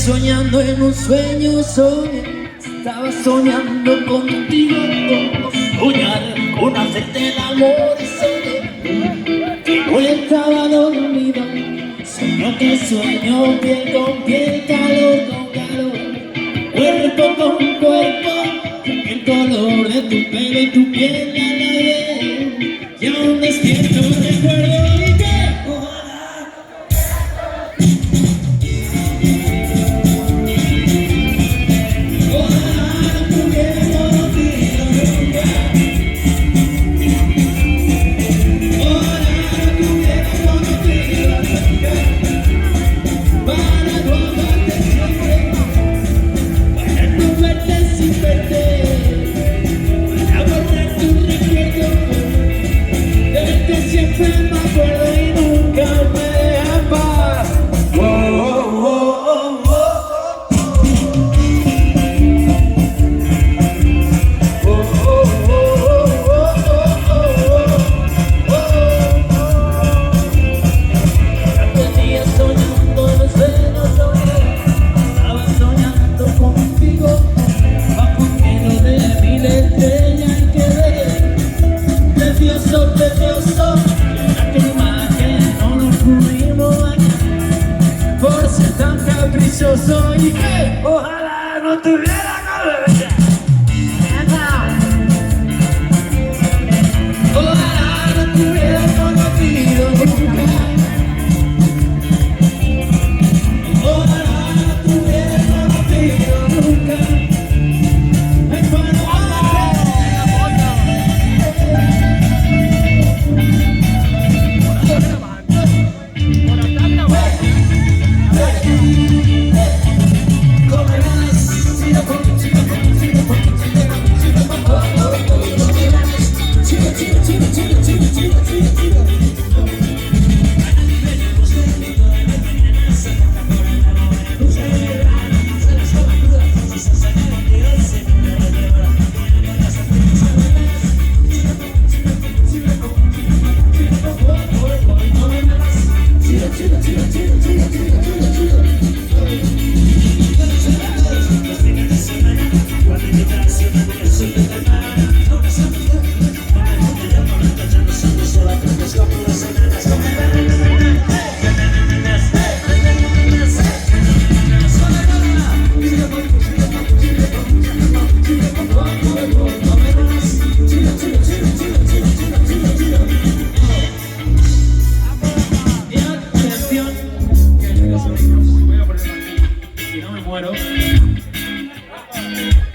soñando en un sueño, estaba soñando contigo, soñar con hacerte el amor, que no estaba dormido, sueño que sueño, piel con piel, calor con calor, cuerpo con cuerpo, el color de tu pelo y tu piel a la vez, y aún despierto recuerdo y que soy que ojalá no tuviera cabeza. Ojalá no tuviera conocido nunca. Ojalá no tuviera conocido nunca.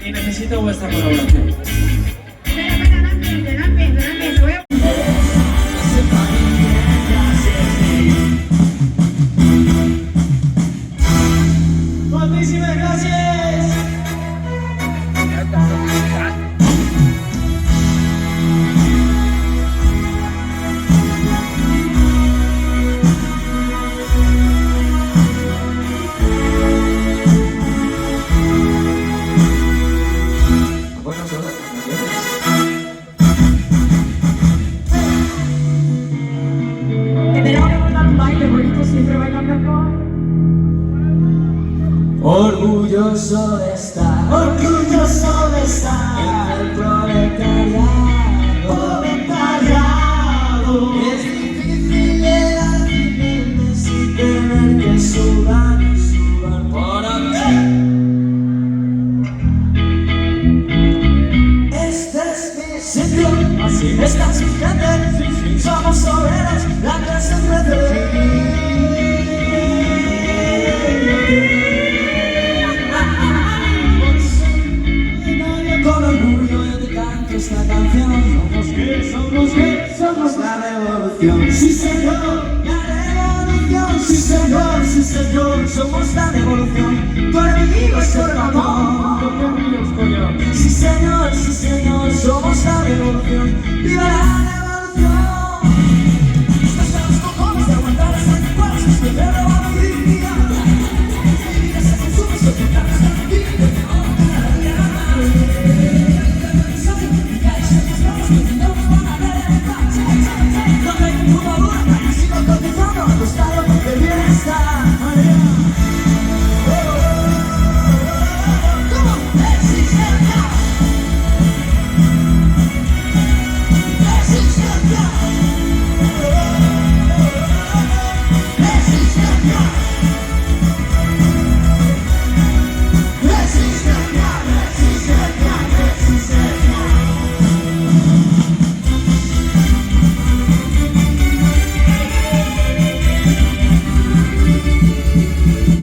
Y necesito vuestra colaboración. Muchísimas gracias. Orgulloso de estar en el proletariado. Es difícil el admitirme sin tener que sudar por aquí. Este es mi sitio, así está sin gente. Somos obreros, la clase crece. Esta canción, somos la revolución. Sí señor, la revolución. Sí señor, somos la revolución. Tu enemigo es el ratón. Sí señor, somos la revolución. ¡Viva la revolución! Estás a los cojones de aguantar las anticuadas, es que te roban la dignidad. La vida se consume, soportar esta